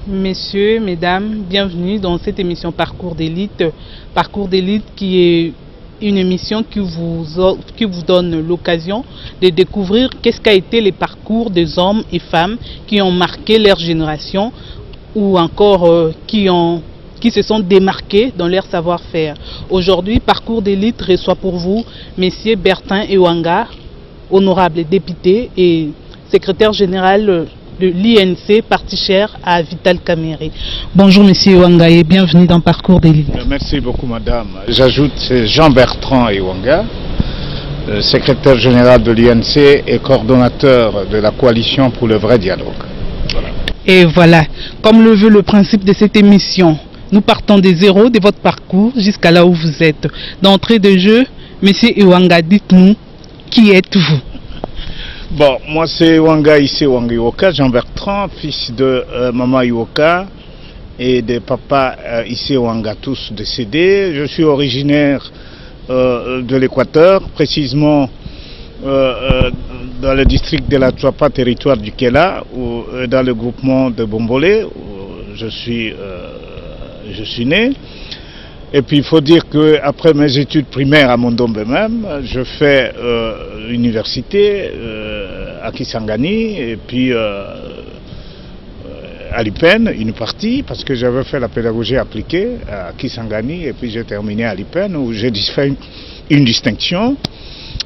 Messieurs, mesdames, bienvenue dans cette émission Parcours d'élite. Parcours d'élite qui est une émission qui vous donne l'occasion de découvrir qu'est-ce qu'a été les parcours des hommes et femmes qui ont marqué leur génération ou encore qui se sont démarqués dans leur savoir-faire. Aujourd'hui, Parcours d'élite reçoit pour vous Messieurs Bertin Ewanga, honorable député et secrétaire général de l'INC, parti cher à Vital Kamerhe. Bonjour Monsieur Ewanga et bienvenue dans Parcours d'élite. Merci beaucoup madame. J'ajoute c'est Jean-Bertrand Ewanga, secrétaire général de l'INC et coordonnateur de la coalition pour le vrai dialogue. Voilà. Et voilà, comme le veut le principe de cette émission, nous partons des zéros de votre parcours jusqu'à là où vous êtes. D'entrée de jeu, Monsieur Ewanga, dites-nous, qui êtes-vous? Bon, moi c'est Ewanga Issé Ewanga Iwoka, Jean-Bertrand, fils de maman Iwoka et de papa Issé Ewanga, tous décédés. Je suis originaire de l'Équateur, précisément dans le district de la Tuapa, territoire du Kela, ou dans le groupement de Bombolé, où je suis né. Et puis il faut dire qu'après mes études primaires à Mondombe même, je fais l'université à Kisangani et puis à l'IPEN, une partie, parce que j'avais fait la pédagogie appliquée à Kisangani et puis j'ai terminé à l'IPEN où j'ai fait une distinction.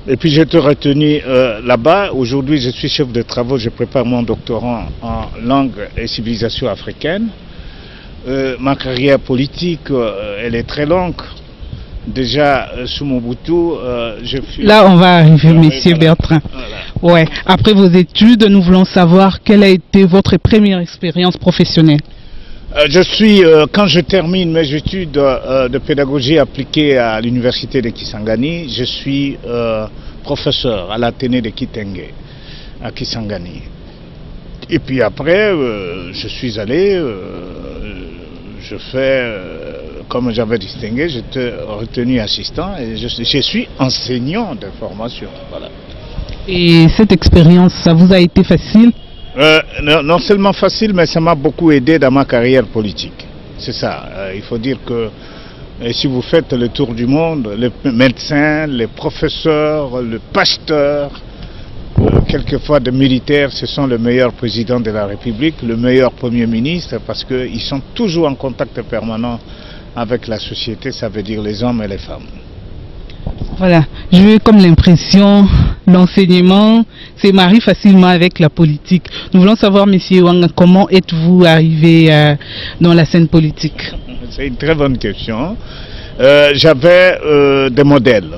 Et puis j'ai été retenu là-bas. Aujourd'hui je suis chef de travaux, je prépare mon doctorat en langue et civilisation africaine. Ma carrière politique, elle est très longue. Déjà, sous Mobutu, je fus... Là, on va arriver, Monsieur Bertrand. Voilà. Ouais. Après vos études, nous voulons savoir quelle a été votre première expérience professionnelle. Quand je termine mes études de pédagogie appliquée à l'université de Kisangani, je suis professeur à l'Athénée de Kitenge, à Kisangani. Et puis après, je suis allé, je fais, comme j'avais distingué, j'étais retenu assistant et je suis enseignant de formation. Voilà. Et cette expérience, ça vous a été facile? Non seulement facile, mais ça m'a beaucoup aidé dans ma carrière politique. C'est ça. Il faut dire que si vous faites le tour du monde, les médecins, les professeurs, le pasteur, quelquefois des militaires, ce sont les meilleurs présidents de la République, le meilleur Premier ministre, parce qu'ils sont toujours en contact permanent avec la société, ça veut dire les hommes et les femmes. Voilà, j'ai comme l'impression, l'enseignement se marie facilement avec la politique. Nous voulons savoir, Monsieur Ewanga, comment êtes-vous arrivé dans la scène politique? C'est une très bonne question. J'avais des modèles.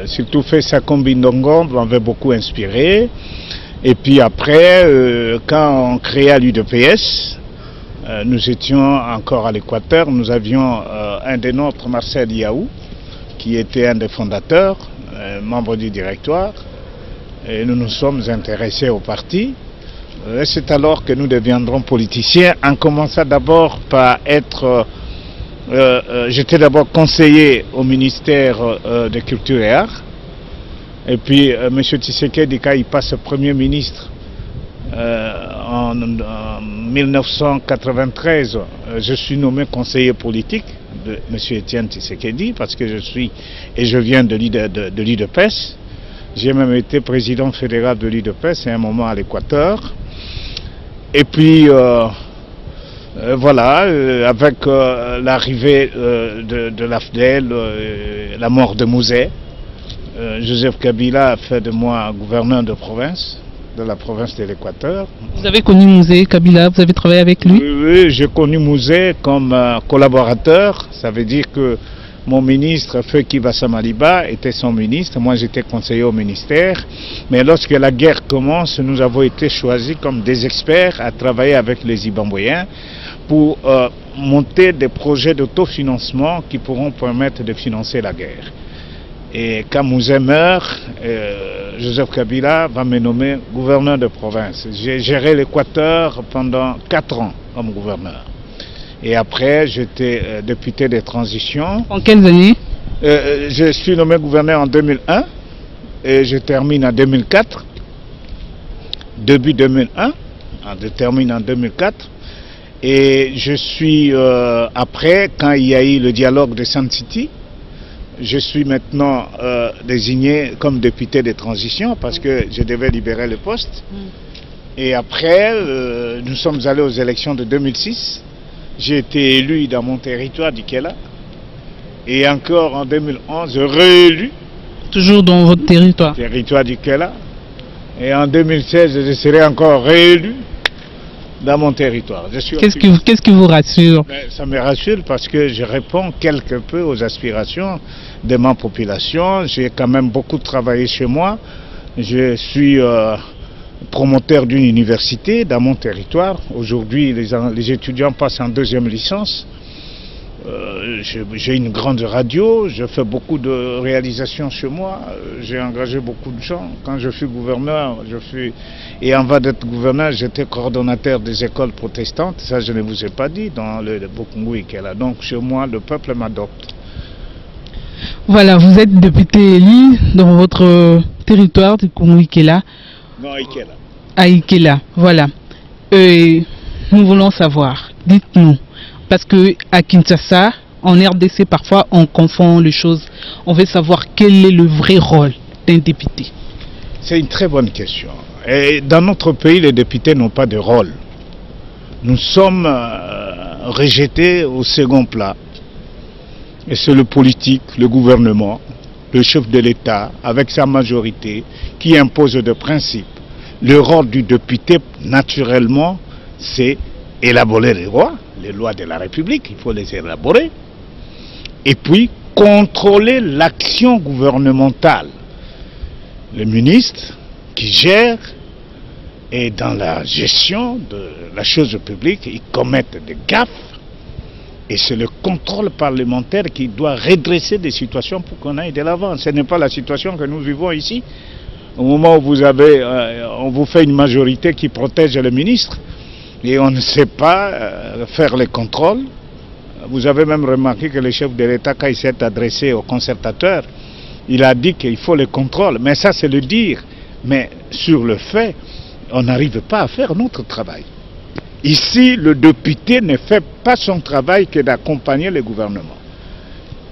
Surtout Fessa Kombindongo m'avait beaucoup inspiré. Et puis après, quand on créa l'UDPS, nous étions encore à l'Équateur, nous avions un des nôtres, Marcel Yaou, qui était un des fondateurs, membre du directoire, et nous nous sommes intéressés au parti. C'est alors que nous deviendrons politiciens, en commençant d'abord par être... j'étais d'abord conseiller au ministère de Culture et Arts. Et puis M. Tshisekedi, quand il passe Premier ministre en 1993, je suis nommé conseiller politique de M. Etienne Tshisekedi parce que je viens de l'UDPS. J'ai même été président fédéral de l'UDPS à un moment à l'Équateur. Et puis... voilà, avec l'arrivée de l'AFDEL, la mort de Mouzé, Joseph Kabila a fait de moi gouverneur de province, de la province de l'Équateur. Vous avez connu Mouzé Kabila, vous avez travaillé avec lui? Oui, j'ai connu Mouzé comme collaborateur, ça veut dire que mon ministre, Feu Kibasamaliba, était son ministre, moi j'étais conseiller au ministère, mais lorsque la guerre commence, nous avons été choisis comme des experts à travailler avec les Ibamboyens pour monter des projets d'autofinancement qui pourront permettre de financer la guerre. Et quand Mouzé meurt, Joseph Kabila va me nommer gouverneur de province. J'ai géré l'Équateur pendant 4 ans comme gouverneur. Et après, j'étais député de transition. En quelles années? Je suis nommé gouverneur en 2001 et je termine en 2004. Début 2001, je termine en 2004. Et je suis, après, quand il y a eu le dialogue de Sun City, je suis maintenant désigné comme député de transition parce que je devais libérer le poste. Et après, nous sommes allés aux élections de 2006. J'ai été élu dans mon territoire d'Ikela. Et encore en 2011, réélu. Toujours dans votre territoire? Territoire d'Ikela. Et en 2016, je serai encore réélu dans mon territoire. Qu'est-ce qui vous rassure? Ça me rassure parce que je réponds quelque peu aux aspirations de ma population. J'ai quand même beaucoup travaillé chez moi. Je suis promoteur d'une université dans mon territoire. Aujourd'hui, les étudiants passent en deuxième licence. J'ai une grande radio, je fais beaucoup de réalisations chez moi, j'ai engagé beaucoup de gens. Quand je suis gouverneur, et avant d'être gouverneur, j'étais coordonnateur des écoles protestantes, ça je ne vous ai pas dit, dans le Bokungu-Ikela. Donc chez moi, le peuple m'adopte. Voilà, vous êtes député élu dans votre territoire du Congo-Ikela. Non, Ikela. À Ikela, voilà. Nous voulons savoir, dites-nous, parce qu'à Kinshasa, en RDC, parfois on confond les choses. On veut savoir quel est le vrai rôle d'un député. C'est une très bonne question. Et dans notre pays, les députés n'ont pas de rôle. Nous sommes rejetés au second plat. Et c'est le politique, le gouvernement, le chef de l'État, avec sa majorité, qui impose des principes. Le rôle du député, naturellement, c'est élaborer les lois de la République, il faut les élaborer. Et puis, contrôler l'action gouvernementale. Les ministres qui gèrent, et dans la gestion de la chose publique, ils commettent des gaffes. Et c'est le contrôle parlementaire qui doit redresser des situations pour qu'on aille de l'avant. Ce n'est pas la situation que nous vivons ici. Au moment où on vous fait une majorité qui protège le ministre, et on ne sait pas faire les contrôles. Vous avez même remarqué que le chef de l'État, quand il s'est adressé aux concertateurs, il a dit qu'il faut les contrôles. Mais ça, c'est le dire. Mais sur le fait, on n'arrive pas à faire notre travail. Ici, le député ne fait pas son travail que d'accompagner le gouvernement.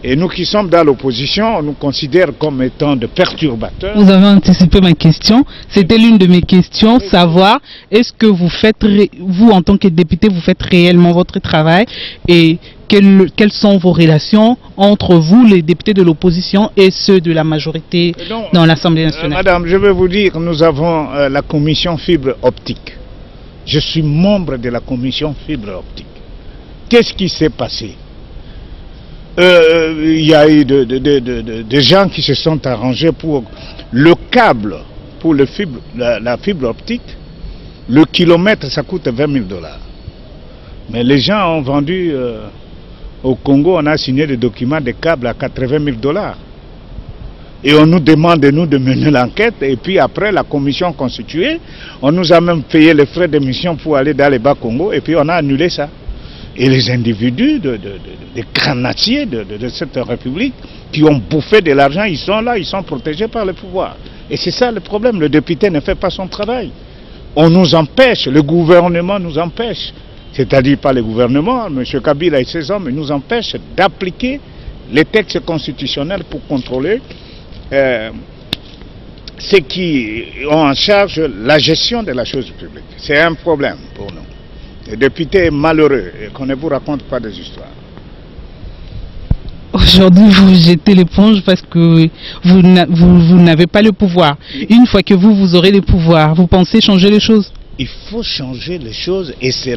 Et nous qui sommes dans l'opposition, on nous considère comme étant de perturbateurs. Vous avez anticipé ma question. C'était l'une de mes questions, savoir est-ce que vous en tant que député, vous faites réellement votre travail et quelles sont vos relations entre vous, les députés de l'opposition, et ceux de la majorité dans l'Assemblée nationale? Madame, je vais vous dire, nous avons la commission fibre optique. Je suis membre de la commission fibre optique. Qu'est-ce qui s'est passé? Il y a eu des gens qui se sont arrangés pour le câble, pour la fibre optique. Le kilomètre, ça coûte 20 000 $. Mais les gens ont vendu, au Congo, on a signé des documents de câbles à 80 000 $. Et on nous demande, nous, de mener l'enquête. Et puis après, la commission constituée, on nous a même payé les frais d'émission pour aller dans les Bas-Congo. Et puis on a annulé ça. Et les individus, des grenadiers de cette république, qui ont bouffé de l'argent, ils sont là, ils sont protégés par le pouvoir. Et c'est ça le problème, le député ne fait pas son travail. On nous empêche, le gouvernement nous empêche, c'est-à-dire pas le gouvernement, M. Kabila et ses hommes nous empêchent d'appliquer les textes constitutionnels pour contrôler ceux qui ont en charge la gestion de la chose publique. C'est un problème pour nous. Le député est malheureux et qu'on ne vous raconte pas des histoires. Aujourd'hui, vous jetez l'éponge parce que vous n'avez pas le pouvoir. Une fois que vous aurez le pouvoir, vous pensez changer les choses? Il faut changer les choses et c'est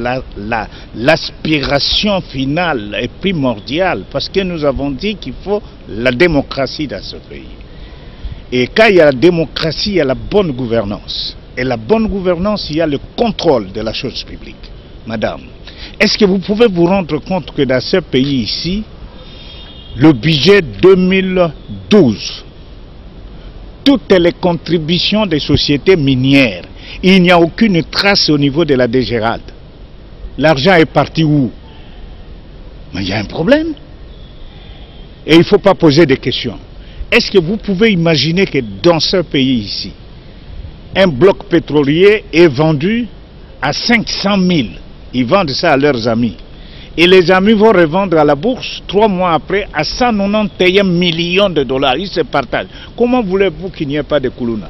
l'aspiration finale et primordiale parce que nous avons dit qu'il faut la démocratie dans ce pays. Et quand il y a la démocratie, il y a la bonne gouvernance. Et la bonne gouvernance, il y a le contrôle de la chose publique. Madame, est-ce que vous pouvez vous rendre compte que dans ce pays ici, le budget 2012, toutes les contributions des sociétés minières, il n'y a aucune trace au niveau de la DGRAD. L'argent est parti où? Mais il y a un problème. Et il ne faut pas poser des questions. Est-ce que vous pouvez imaginer que dans ce pays ici, un bloc pétrolier est vendu à 500 000 Ils vendent ça à leurs amis. Et les amis vont revendre à la bourse 3 mois après à 191 millions de dollars. Ils se partagent. Comment voulez-vous qu'il n'y ait pas de Koulouna?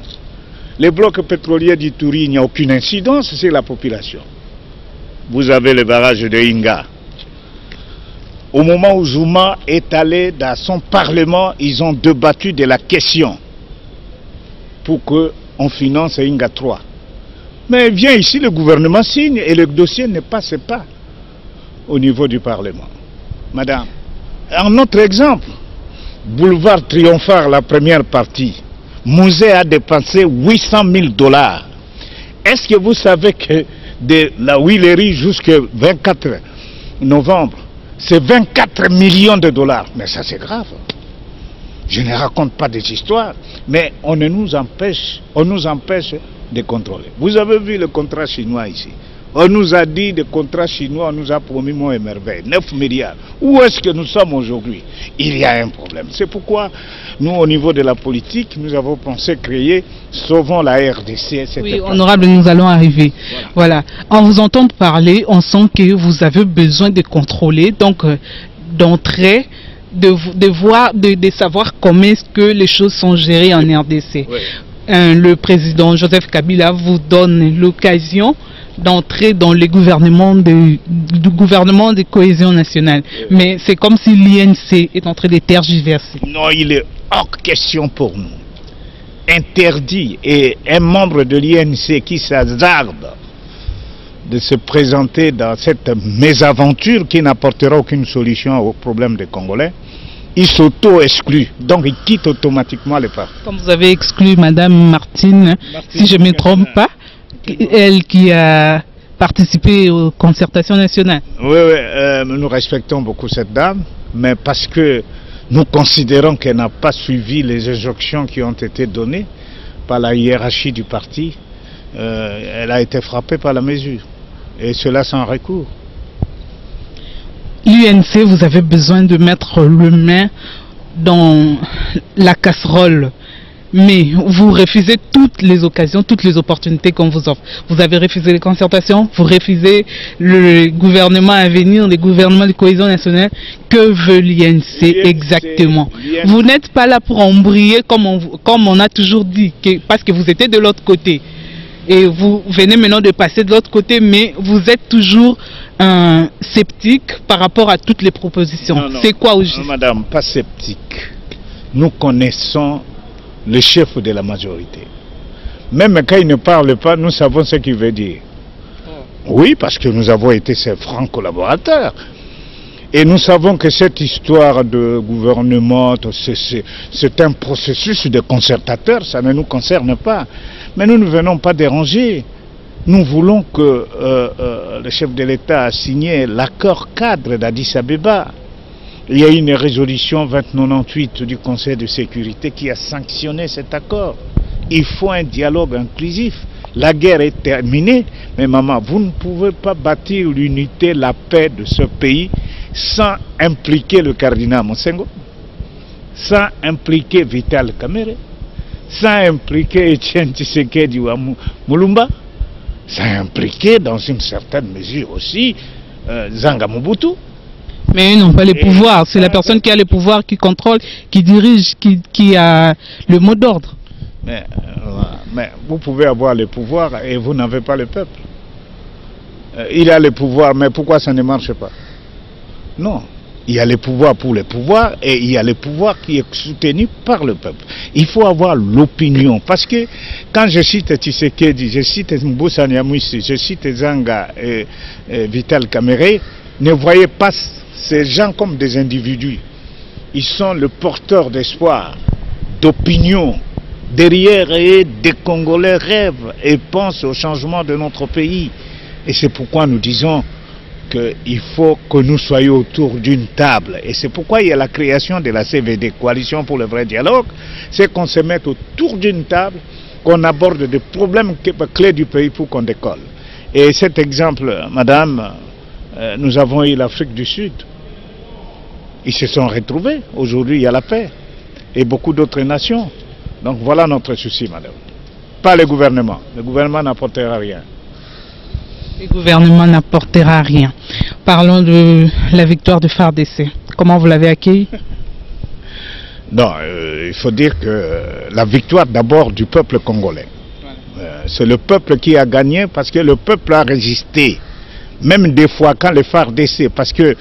Les blocs pétroliers d'Ituri, il n'y a aucune incidence sur la population. Vous avez le barrage de Inga. Au moment où Zuma est allé dans son parlement, ils ont débattu de la question pour qu'on finance Inga 3. Mais vient ici, le gouvernement signe et le dossier ne passe pas au niveau du Parlement. Madame, un autre exemple, boulevard Triomphare, la première partie, Musée a dépensé 800 000 dollars. Est-ce que vous savez que de la Huilerie jusqu'au 24 novembre, c'est 24 millions de dollars? Mais ça c'est grave. Je ne raconte pas des histoires, mais on nous empêche de contrôler. Vous avez vu le contrat chinois ici. On nous a dit des contrats chinois, on nous a promis mon et merveille, 9 milliards. Où est-ce que nous sommes aujourd'hui? Il y a un problème. C'est pourquoi nous, au niveau de la politique, nous avons pensé créer Sauvons la RDC. Oui, honorable, nous allons arriver. Voilà. En vous entendant parler, on sent que vous avez besoin de contrôler, donc d'entrer, de savoir comment est-ce que les choses sont gérées en RDC. Oui. Le président Joseph Kabila vous donne l'occasion d'entrer dans le gouvernement du gouvernement de cohésion nationale. Oui. Mais c'est comme si l'INC est en train de tergiverser. Non, il est hors question pour nous. Interdit, et un membre de l'INC qui s'hasarde de se présenter dans cette mésaventure qui n'apportera aucune solution au problème des Congolais, il s'auto-exclut, donc il quitte automatiquement le parti. Comme vous avez exclu Madame Martine, si je ne me trompe pas, elle qui a participé aux concertations nationales. Oui, nous respectons beaucoup cette dame, mais parce que nous considérons qu'elle n'a pas suivi les injonctions qui ont été données par la hiérarchie du parti, elle a été frappée par la mesure, et cela sans recours. L'UNC, vous avez besoin de mettre le main dans la casserole. Mais vous refusez toutes les occasions, toutes les opportunités qu'on vous offre. Vous avez refusé les concertations, vous refusez le gouvernement à venir, le gouvernement de cohésion nationale. Que veut l'INC exactement? Vous n'êtes pas là pour embrayer comme on a toujours dit, parce que vous étiez de l'autre côté. Et vous venez maintenant de passer de l'autre côté, mais vous êtes toujours sceptique par rapport à toutes les propositions. C'est quoi au juste? Non, madame, pas sceptique. Nous connaissons le chef de la majorité. Même quand il ne parle pas, nous savons ce qu'il veut dire. Oui, parce que nous avons été ses francs collaborateurs. Et nous savons que cette histoire de gouvernement, c'est un processus de concertateur, ça ne nous concerne pas. Mais nous ne venons pas déranger. Nous voulons que le chef de l'État a signé l'accord cadre d'Addis Abeba. Il y a une résolution 2098 du Conseil de sécurité qui a sanctionné cet accord. Il faut un dialogue inclusif. La guerre est terminée, mais maman, vous ne pouvez pas bâtir l'unité, la paix de ce pays sans impliquer le cardinal Monsengo, sans impliquer Vital Kamerhe, sans impliquer Etienne Tshisekedi ou Mulumba, sans impliquer dans une certaine mesure aussi Zanga Mobutu. Mais ils n'ont pas les pouvoirs, c'est la personne qui a les pouvoirs, qui contrôle, qui dirige, qui a le mot d'ordre. Mais vous pouvez avoir le pouvoir et vous n'avez pas le peuple. Il a le pouvoir, mais pourquoi ça ne marche pas? Non, il y a le pouvoir pour le pouvoir et il y a le pouvoir qui est soutenu par le peuple. Il faut avoir l'opinion, parce que quand je cite Tshisekedi, je cite Mbusa Nyamwisi, je cite Zanga et Vital Kamerhe, ne voyez pas ces gens comme des individus. Ils sont le porteur d'espoir, d'opinion. Derrière eux, des Congolais rêvent et pensent au changement de notre pays. Et c'est pourquoi nous disons qu'il faut que nous soyons autour d'une table. Et c'est pourquoi il y a la création de la CVD, Coalition pour le vrai dialogue. C'est qu'on se mette autour d'une table, qu'on aborde des problèmes clés du pays pour qu'on décolle. Et cet exemple, madame, nous avons eu l'Afrique du Sud. Ils se sont retrouvés. Aujourd'hui, il y a la paix. Et beaucoup d'autres nations. Donc voilà notre souci, madame. Pas le gouvernement. Le gouvernement n'apportera rien. Le gouvernement n'apportera rien. Parlons de la victoire de FARDC. Comment vous l'avez accueillie? Non, il faut dire que la victoire d'abord du peuple congolais. C'est le peuple qui a gagné parce que le peuple a résisté. Même des fois quand les FARDC, parce que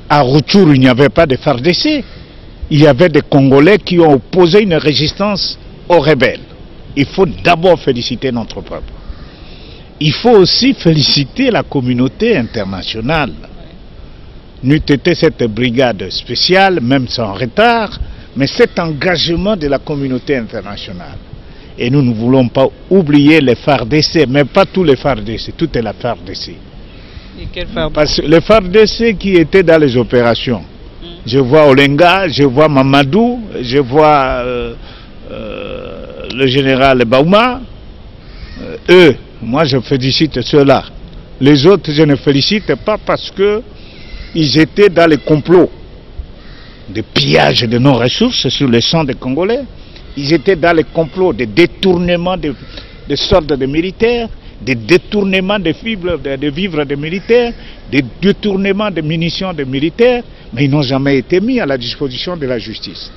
à Rutshuru il n'y avait pas de FARDC, il y avait des Congolais qui ont opposé une résistance aux rebelles. Il faut d'abord féliciter notre peuple. Il faut aussi féliciter la communauté internationale. N'eût été cette brigade spéciale, même sans retard, mais cet engagement de la communauté internationale. Et nous ne voulons pas oublier les FARDC, mais pas tous les FARDC, toute la FARDC. Et quel FARDC? Parce que les FARDC qui étaient dans les opérations, je vois Olenga, je vois Mamadou, je vois le général Baouma, eux, moi je félicite ceux-là. Les autres, je ne félicite pas parce que ils étaient dans les complots de pillage de nos ressources sur le sang des Congolais. Ils étaient dans les complots de détournement de soldes des militaires, de détournement de vivres des militaires, de détournement de munitions des militaires, mais ils n'ont jamais été mis à la disposition de la justice.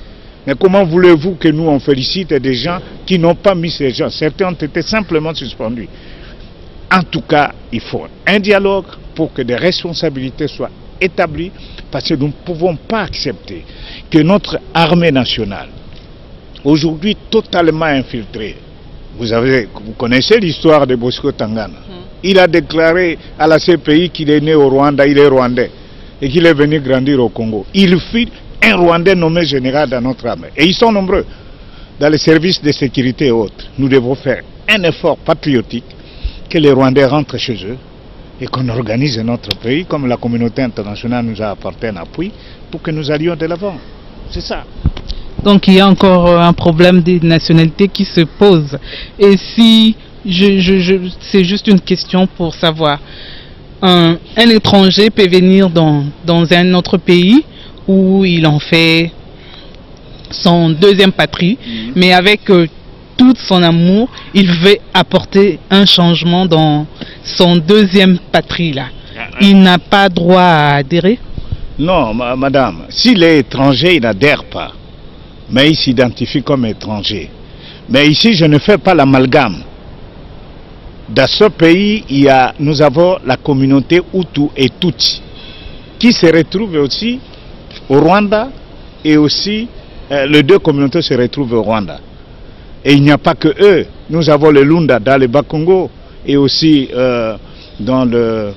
Mais comment voulez-vous que nous on félicite des gens qui n'ont pas mis ces gens? Certains ont été simplement suspendus. En tout cas, il faut un dialogue pour que des responsabilités soient établies, parce que nous ne pouvons pas accepter que notre armée nationale, aujourd'hui totalement infiltrée, vous connaissez l'histoire de Bosco Tangana. Il a déclaré à la CPI qu'il est né au Rwanda, il est rwandais, et qu'il est venu grandir au Congo. Il fut un Rwandais nommé général dans notre armée. Et ils sont nombreux dans les services de sécurité et autres. Nous devons faire un effort patriotique, que les Rwandais rentrent chez eux et qu'on organise notre pays comme la communauté internationale nous a apporté un appui pour que nous allions de l'avant. C'est ça. Donc il y a encore un problème des nationalités qui se pose. Et si, c'est juste une question pour savoir, un étranger peut venir dans un autre pays où il en fait son deuxième patrie, mais avec tout son amour, il veut apporter un changement dans son deuxième patrie là. Il n'a pas droit à adhérer? Non, madame, s'il est étranger, il n'adhère pas. Mais il s'identifie comme étranger. Mais ici, je ne fais pas l'amalgame. Dans ce pays, nous avons la communauté Hutu et Tutsi, qui se retrouvent aussi au Rwanda, et aussi les deux communautés se retrouvent au Rwanda. Et il n'y a pas que eux. Nous avons le Lunda dans le Bas-Congo et aussi dans le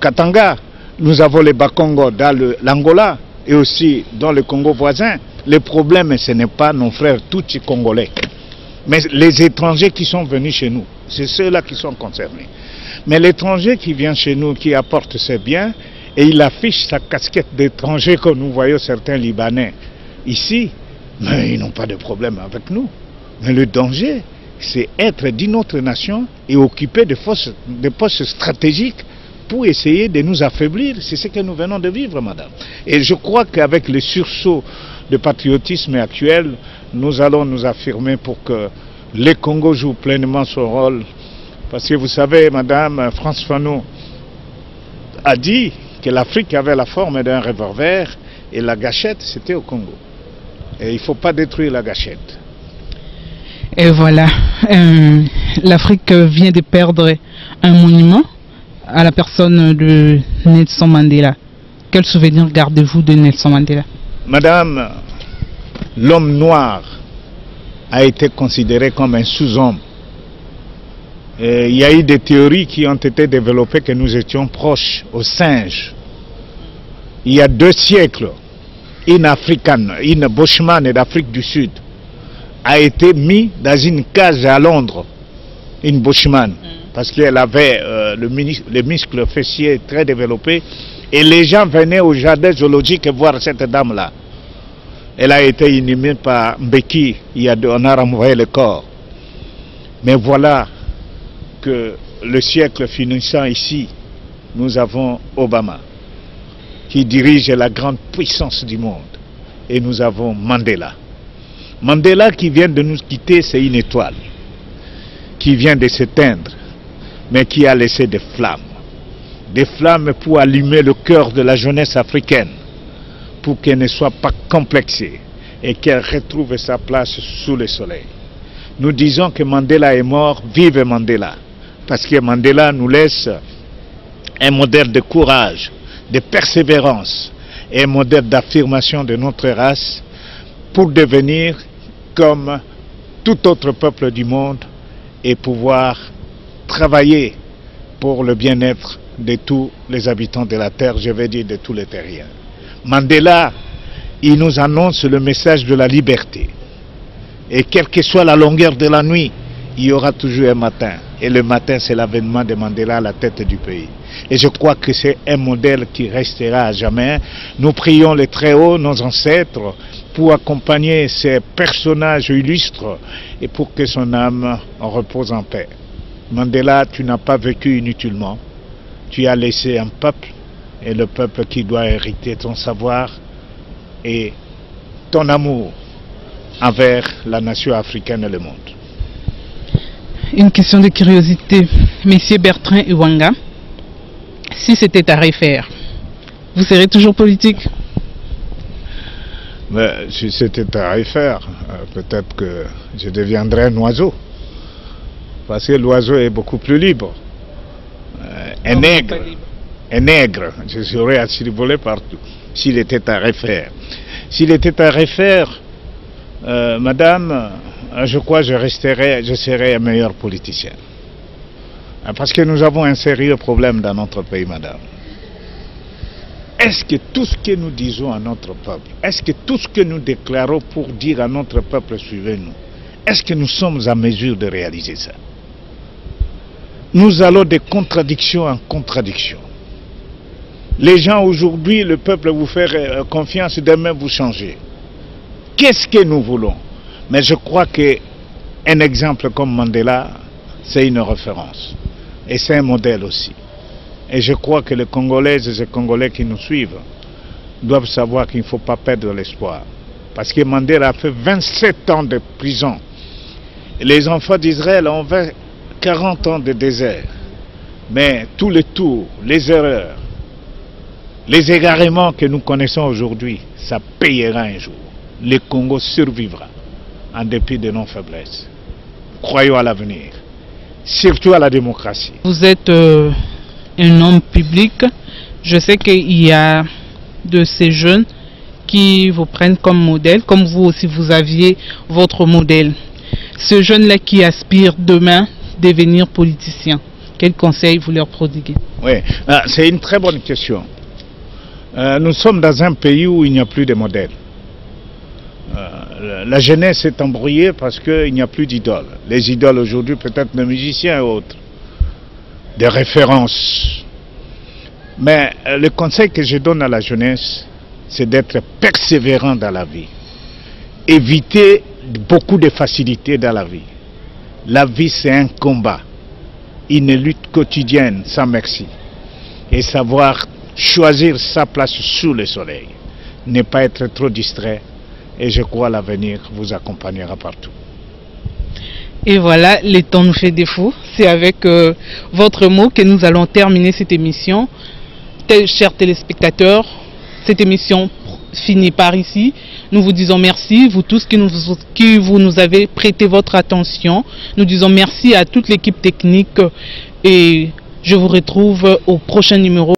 Katanga. Nous avons les Bas-Congo dans l'Angola et aussi dans le Congo voisin. Le problème, ce n'est pas nos frères Tutsi congolais, mais les étrangers qui sont venus chez nous. C'est ceux-là qui sont concernés. Mais l'étranger qui vient chez nous, qui apporte ses biens, et il affiche sa casquette d'étranger comme nous voyons certains Libanais ici, mais ils n'ont pas de problème avec nous. Mais le danger, c'est être d'une autre nation et occuper des postes stratégiques pour essayer de nous affaiblir. C'est ce que nous venons de vivre, madame. Et je crois qu'avec le sursaut de patriotisme actuel, nous allons nous affirmer pour que le Congo joue pleinement son rôle. Parce que vous savez, madame, France Fanon a dit que l'Afrique avait la forme d'un revolver et la gâchette, c'était au Congo. Et il ne faut pas détruire la gâchette. Et voilà, l'Afrique vient de perdre un monument à la personne de Nelson Mandela. Quel souvenir gardez-vous de Nelson Mandela? Madame, l'homme noir a été considéré comme un sous-homme. Il y a eu des théories qui ont été développées que nous étions proches aux singes. Il y a 2 siècles, une africaine, une bushman d'Afrique du Sud, a été mise dans une cage à Londres, une bushman, parce qu'elle avait les muscles fessiers très développés, et les gens venaient au jardin zoologique voir cette dame-là. Elle a été inhumée par Mbeki, on a renvoyé le corps. Mais voilà que le siècle finissant ici, nous avons Obama, qui dirige la grande puissance du monde. Et nous avons Mandela. Mandela qui vient de nous quitter, c'est une étoile qui vient de s'éteindre. mais qui a laissé des flammes pour allumer le cœur de la jeunesse africaine, pour qu'elle ne soit pas complexée et qu'elle retrouve sa place sous le soleil. Nous disons que Mandela est mort, vive Mandela, parce que Mandela nous laisse un modèle de courage, de persévérance et un modèle d'affirmation de notre race pour devenir comme tout autre peuple du monde et pouvoir travailler pour le bien-être de tous les habitants de la terre, je vais dire de tous les terriens. Mandela, il nous annonce le message de la liberté. Et quelle que soit la longueur de la nuit, il y aura toujours un matin. Et le matin, c'est l'avènement de Mandela à la tête du pays. Et je crois que c'est un modèle qui restera à jamais. Nous prions les Très-Hauts, nos ancêtres, pour accompagner ces personnages illustres et pour que son âme repose en paix. Mandela, tu n'as pas vécu inutilement. Tu as laissé un peuple, et le peuple qui doit hériter ton savoir et ton amour envers la nation africaine et le monde. Une question de curiosité. Messieurs Bertrand et Wanga, si c'était à refaire, vous serez toujours politique? Mais si c'était à refaire, peut-être que je deviendrais un oiseau. Parce que l'oiseau est beaucoup plus libre. Un nègre, je serais à survoler partout. S'il était à refaire. S'il était à refaire, madame, je crois que je serais un meilleur politicien. Parce que nous avons un sérieux problème dans notre pays, madame. Est-ce que tout ce que nous disons à notre peuple, est-ce que tout ce que nous déclarons pour dire à notre peuple, suivez-nous, est-ce que nous sommes en mesure de réaliser ça? Nous allons de contradiction en contradiction. Les gens aujourd'hui, le peuple vous fait confiance, demain vous changez. Qu'est-ce que nous voulons? Mais je crois qu'un exemple comme Mandela, c'est une référence. Et c'est un modèle aussi. Et je crois que les Congolaises et les Congolais qui nous suivent doivent savoir qu'il ne faut pas perdre l'espoir. Parce que Mandela a fait 27 ans de prison. Et les enfants d'Israël ont fait 40 ans de désert. Mais tous les tours, les erreurs, les égarements que nous connaissons aujourd'hui, ça payera un jour. Le Congo survivra en dépit de nos faiblesses. Croyons à l'avenir, surtout à la démocratie. Vous êtes un homme public. Je sais qu'il y a de ces jeunes qui vous prennent comme modèle, comme vous aussi vous aviez votre modèle. Ce jeune-là qui aspire demain devenir politicien, quel conseil vous leur prodiguez? Oui, c'est une très bonne question. Nous sommes dans un pays où il n'y a plus de modèles. La jeunesse est embrouillée parce qu'il n'y a plus d'idoles. Les idoles aujourd'hui, peut-être les musiciens et autres, des références. Mais le conseil que je donne à la jeunesse, c'est d'être persévérant dans la vie. Éviter beaucoup de facilités dans la vie. La vie, c'est un combat, une lutte quotidienne sans merci. Et savoir choisir sa place sous le soleil. Ne pas être trop distrait. Et je crois que l'avenir vous accompagnera partout. Et voilà, le temps nous fait défaut. C'est avec votre mot que nous allons terminer cette émission. Chers téléspectateurs, cette émission finit par ici. Nous vous disons merci, vous tous qui nous avez prêté votre attention. Nous disons merci à toute l'équipe technique et je vous retrouve au prochain numéro.